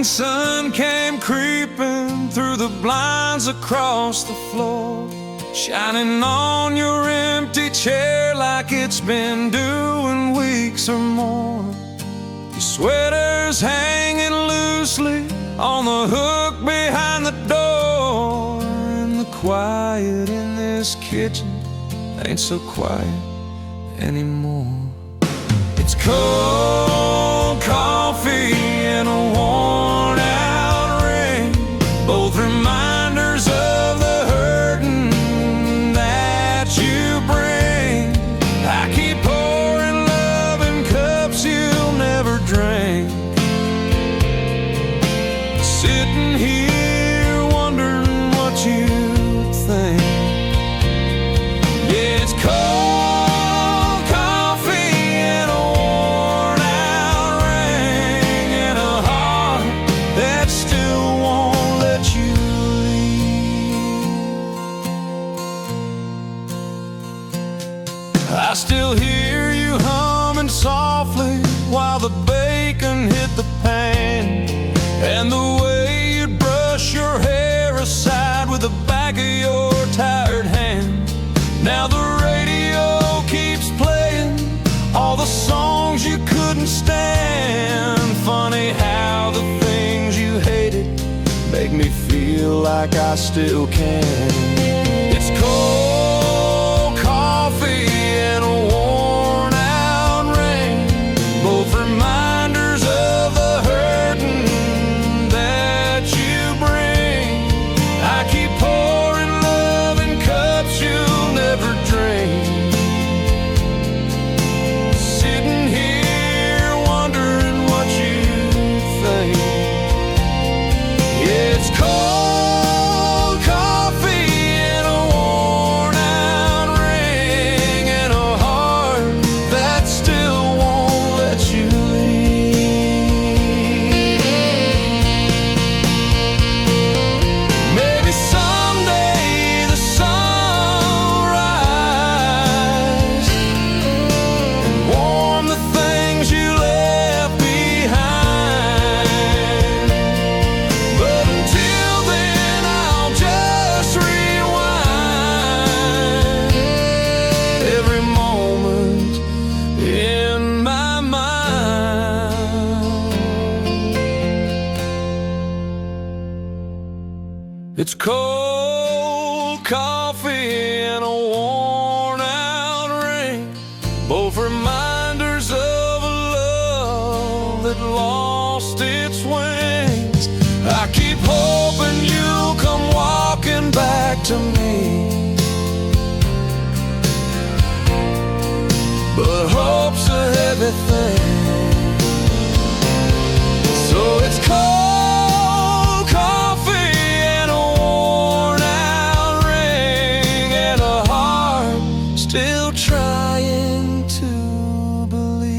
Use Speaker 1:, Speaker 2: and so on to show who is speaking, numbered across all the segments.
Speaker 1: sun came creeping through the blinds across the floor, shining on your empty chair like it's been doing weeks or more. Your sweater's hanging loosely on the hook behind the door, and the quiet in this kitchen ain't so quiet anymore. It's cold coffee and a worn out ring, both reminders of the hurting that you bring. I keep pouring love in cups you'll never drink, sitting here wondering what you think. Yeah, it's cold coffee and a worn out ring, and a heart that still won't let you leave. I still hear you humming softly while the bacon hit the pan, and the way you'd brush your hair aside with the back of your tired hand. Now the radio keeps playing all the songs you couldn't stand. Funny how the things you hated make me feel like I still can. It's cold coffee and a worn out ring, both reminders of the hurting that you bring. I keep pouring love in cups you'll never drink, sitting here wondering what you think. Yeah, it's cold coffee and a worn out ring, and a heart that still won't let you leave. Maybe someday the sun will rise and warm the things you left behind, but until then I'll just rewind every moment in my mind. It's cold coffee and a worn out ring, both reminders of a love that lost its wings. I keep hoping you'll come walking back to me, but hope's a heavy thing. So it's cold coffee and a worn out ring, and a heart still trying to believe.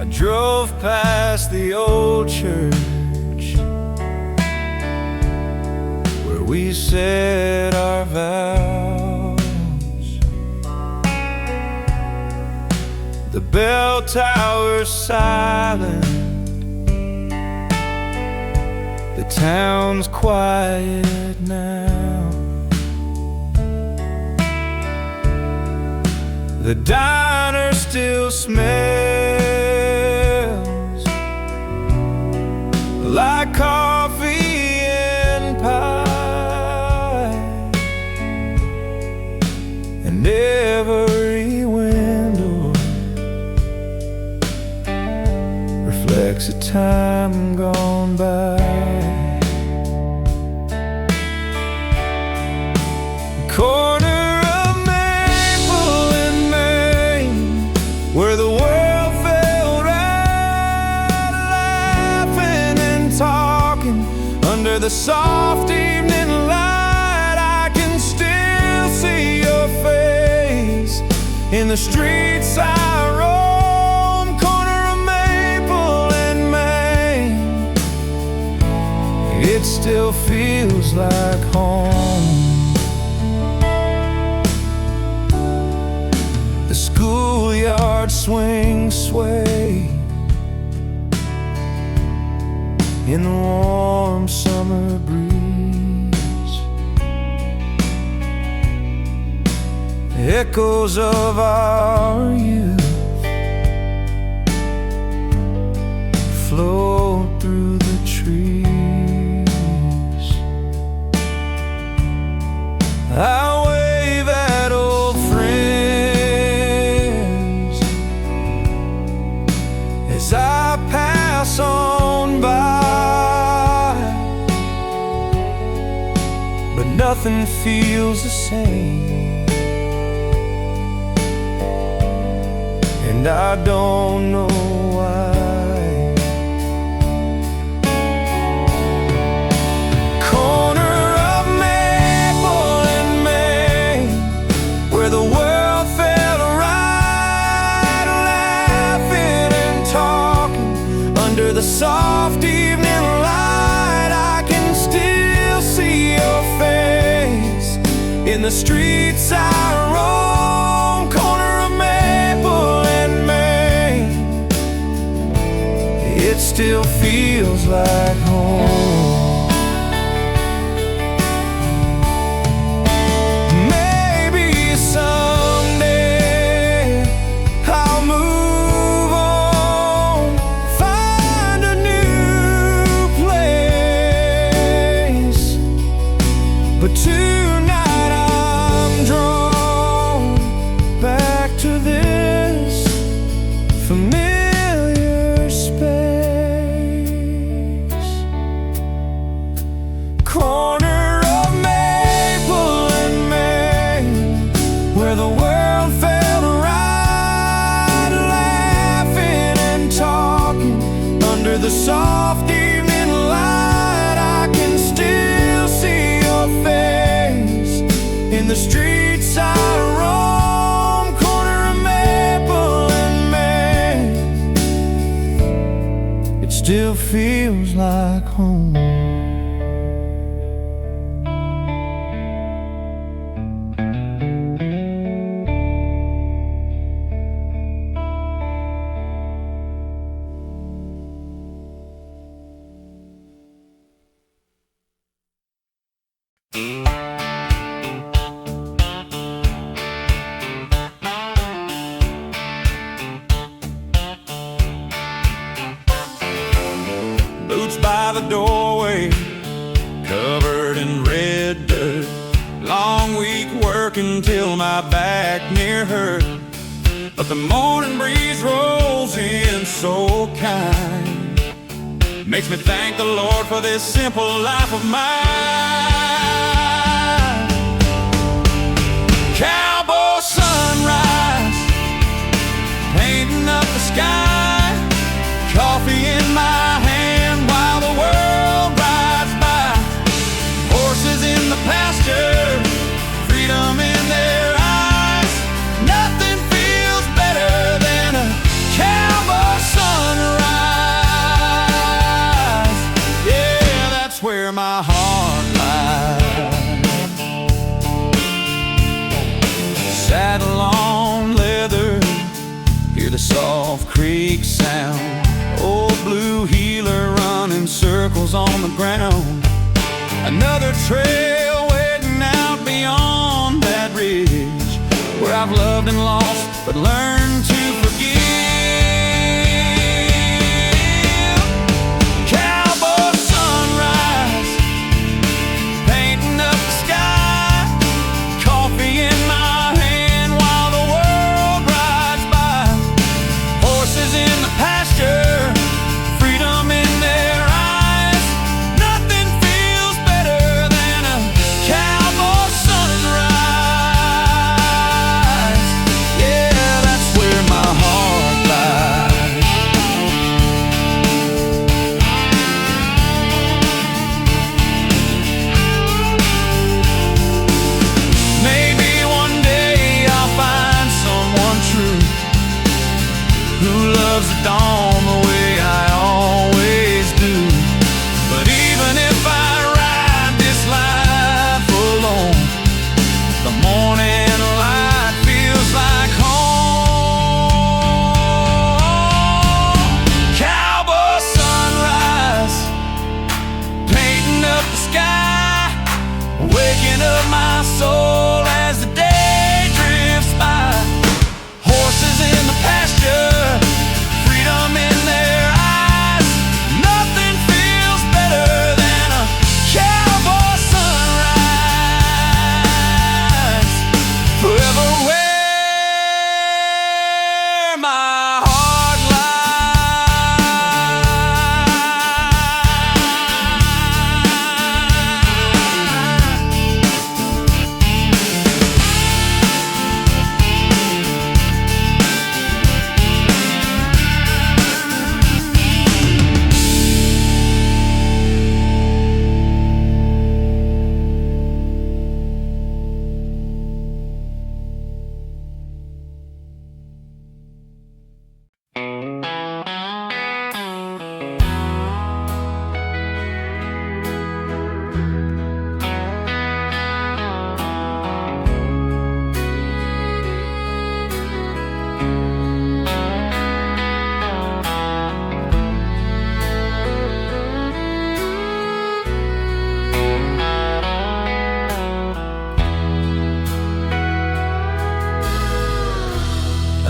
Speaker 1: I drove past the old church where we said our vows. The bell tower's silent, the town's quiet now. The diner still smells like coffee and pie, and every window reflects a time gone by. the soft evening light, I can still see your face. In the streets I roam, corner of Maple and Main, it still feels like home. The schoolyard swing sway in the warm summer breeze, echoes of our youth float through the trees. I wave at old friends as I pass on by, but nothing feels the same, and I don't know why. Corner of Maple and Main, where the world felt right, laughing and talking under the soft evening light. I can still see your face in the streets I roam, corner of Maple and Main, it still feels like home. Maybe someday I'll move on, find a new place, but tonight I'm drawn back to this familiar space. Corner of Maple and Main, where the world felt right, laughing and talking under the soft evening light. I can still see your face in the streets I roam, corner of Maple and Main, it still feels like home. Boots by the doorway, covered in red dirt. Long week working till my back near hurt, but the morning breeze rolls in so kind, makes me thank the Lord for this simple life of mine. Cowboy sunrise, painting up the sky, coffee in my hand while the world rides by. Horses in the pasture, freedom in their eyes. Nothing feels better than a cowboy sunrise. Yeah, that's where my heart lies. Saddle on leather, hear the soft creak sound. Old blue heeler running circles on the ground. Another trail waiting out beyond that ridge, where I've loved and lost but learned to forgive. Cowboy sunrise, painting up the sky, coffee in my hand while the world rides by. Horses in the pasture, freedom in their eyes. Nothing feels better than a cowboy sunrise. Yeah, that's of my soul as the day drifts by. Horses in the pasture, freedom in their eyes. Nothing feels better than a cowboy sunrise. Forever where my heart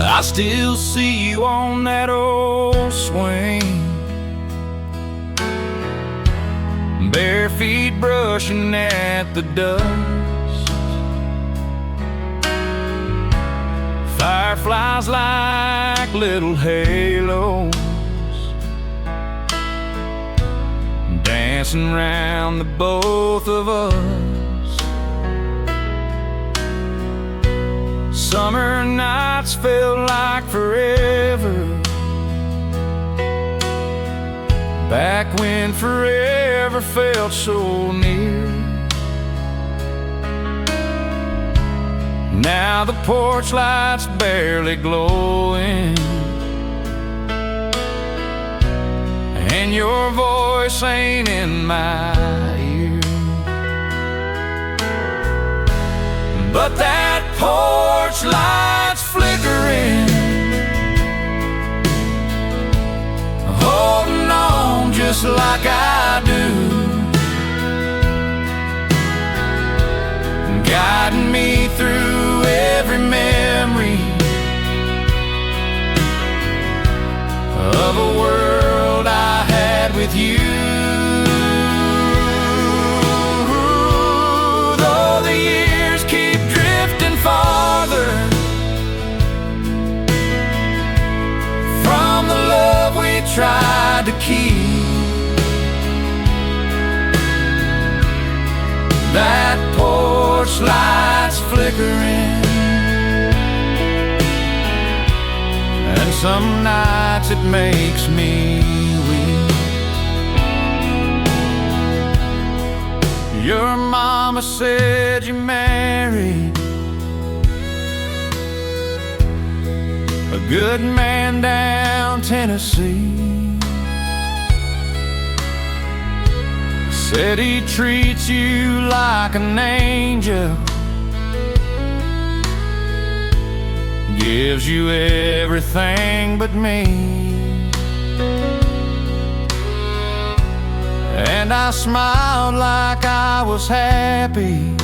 Speaker 1: I still see you on that old swing, bare feet brushing at the dust. Fireflies like little halos dancing round the both of us. Summer nights felt like forever, back when forever felt so near. Now the porch light's barely glowing, and your voice ain't in my ear. But that porch light's flickering, holding on just like I do, guiding me through every memory of a world I had with you. Though the years keep drifting farther from the love we tried to keep, that porch light's flickering, and some nights it makes me weep. Your mama said you married a good man down Tennessee. Said he treats you like an angel, gives you everything but me. And I smiled like I was happy,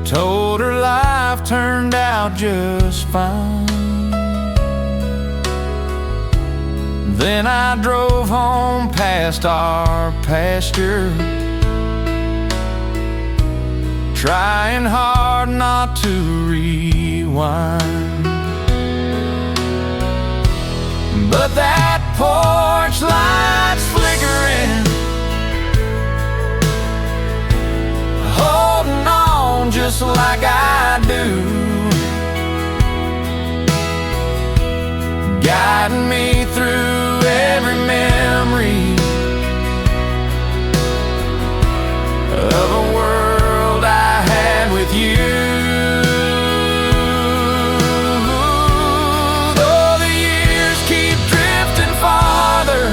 Speaker 1: told her life turned out just fine. Then I drove home past our pasture, trying hard not to rewind. But that porch light's flickering, holding on just like I do, guiding me through every memory of a world I had with you. Though the years keep drifting farther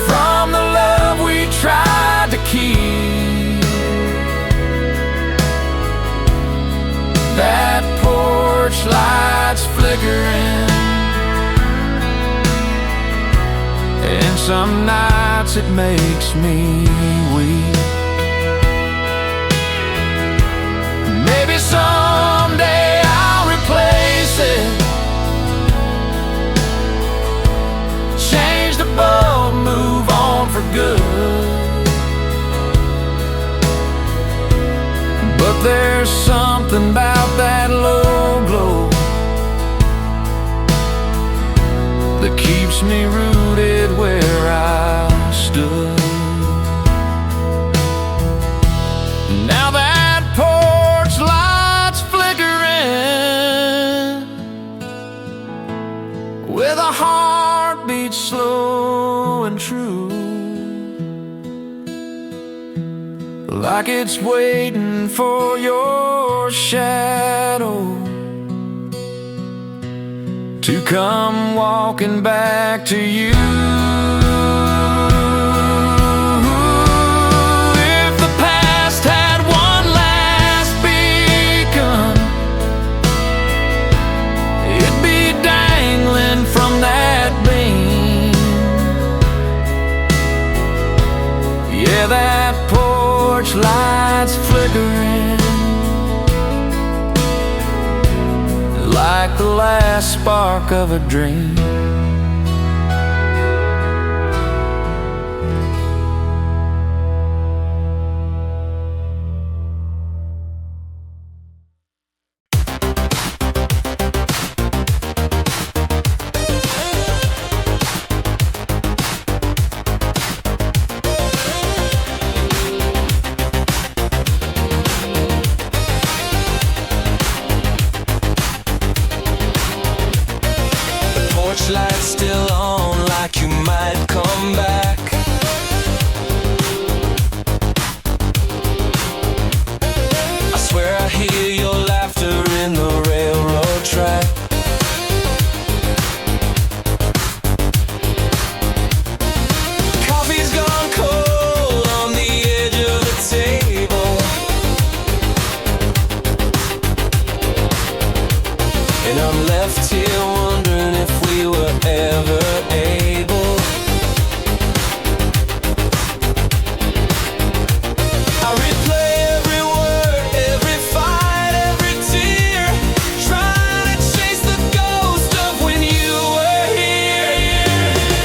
Speaker 1: from the love we tried to keep, that porch light's flickering, and some nights nights it makes me weep. Maybe someday I'll replace it, change the bulb, move on for good. But there's something about that low glow that keeps me rooted where I stood. Now that porch light's flickering, with a heartbeat slow and true, like it's waiting for your shadow to come walking back to you. If the past had one last beacon, it'd be dangling from that beam. Yeah, that porch light's flickering, like the last spark of a dream.
Speaker 2: Light's still on, like you might come back. I swear I hear your laughter in the railroad track. Coffee's gone cold on the edge of the table, and I'm left here wondering if we were ever able. I replay every word, every fight, every tear, trying to chase the ghost of when you were here.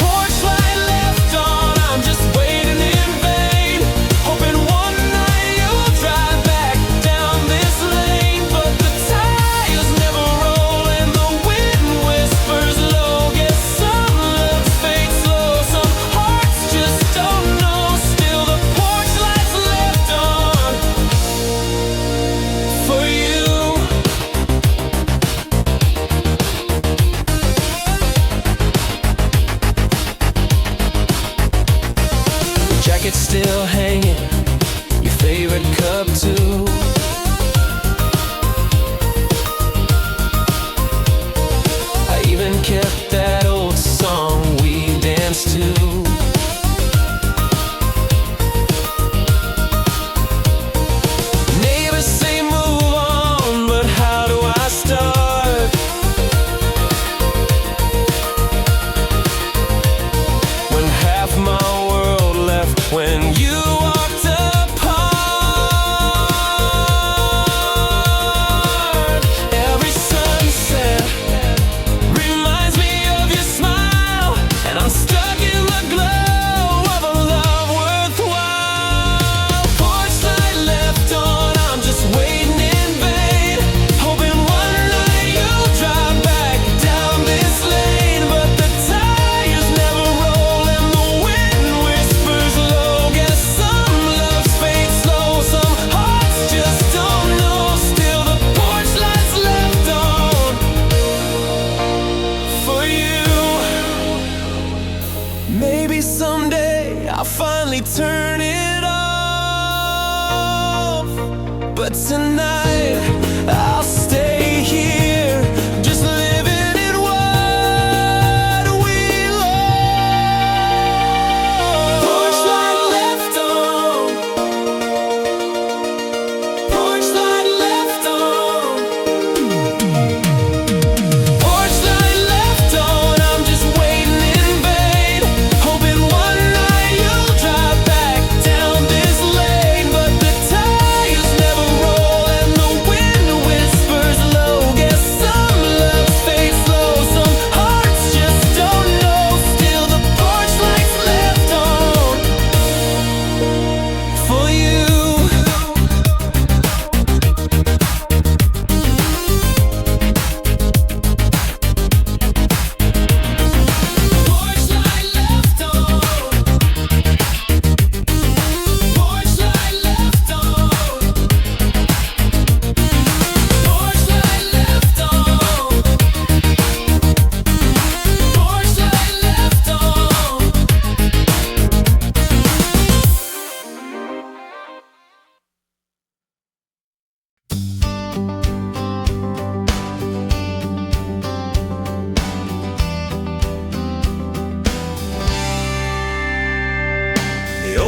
Speaker 2: Porch light left on, I'm just waiting in vain, hoping one night you'll drive back down this lane. But the tires never roll and the wind whispers low. Guess some loves fade slow, some hearts just don't know. Still the porch light's left on for you. Your jacket's still hanging, your favorite cup too. I even kept that old song we danced to. Neighbors say move on, but how do I start? When half my world left when you walked apart. Every sunset reminds me of your smile, and I'm stuck in the glow of a love worthwhile. Porch light left on, I'm just waiting in vain, hoping one night you'll drive back down this lane. But the tires never roll and the wind whispers low. Guess some loves fade slow, some hearts just don't know. Still the porch light's left on for you. Maybe someday I'll finally turn it off, but tonight I'll stay here, just living in what we love. Porch light left on, porch light left on, porch light left on. I'm just waiting in vain, hoping one night you'll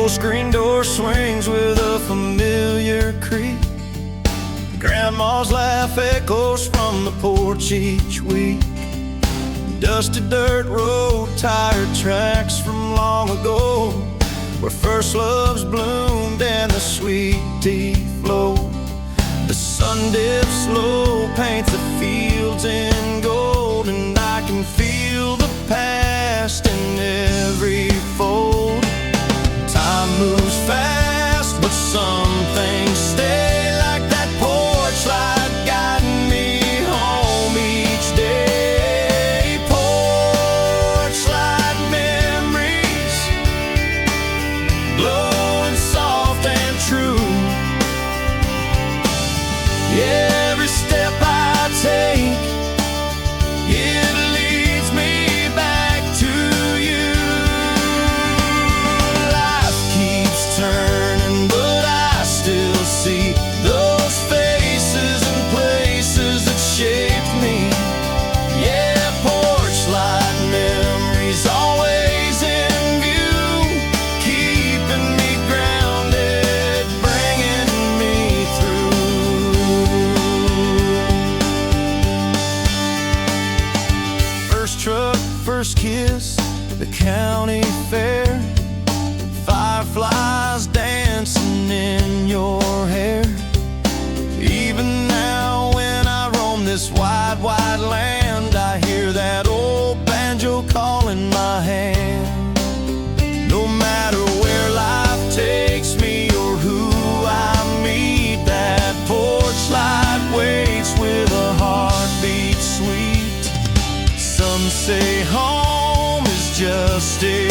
Speaker 1: old screen door swings with a familiar creak. Grandma's laugh echoes from the porch each week. Dusty dirt road, tired tracks from long ago, where first loves bloomed and the sweet tea flowed. The sun dips low, paints the fields in gold, and I can feel the past in every fold. Time moves fast, but some things stay, like that porch light guiding me home each day. Porch light memories, glowing soft and true. Every step I take, it leads me back to you. Life keeps turning, but I still see those faces and places that shaped me. Yeah, porch light memories always in view, keeping me grounded, bringing me through. First truck, first kiss, the county fair, fireflies dancing in your hair. Even now when I roam this wide, wide land, I hear that old banjo calling my hand. No matter where life takes me or who I meet, that porch light waits with a heartbeat sweet. Some say home is just a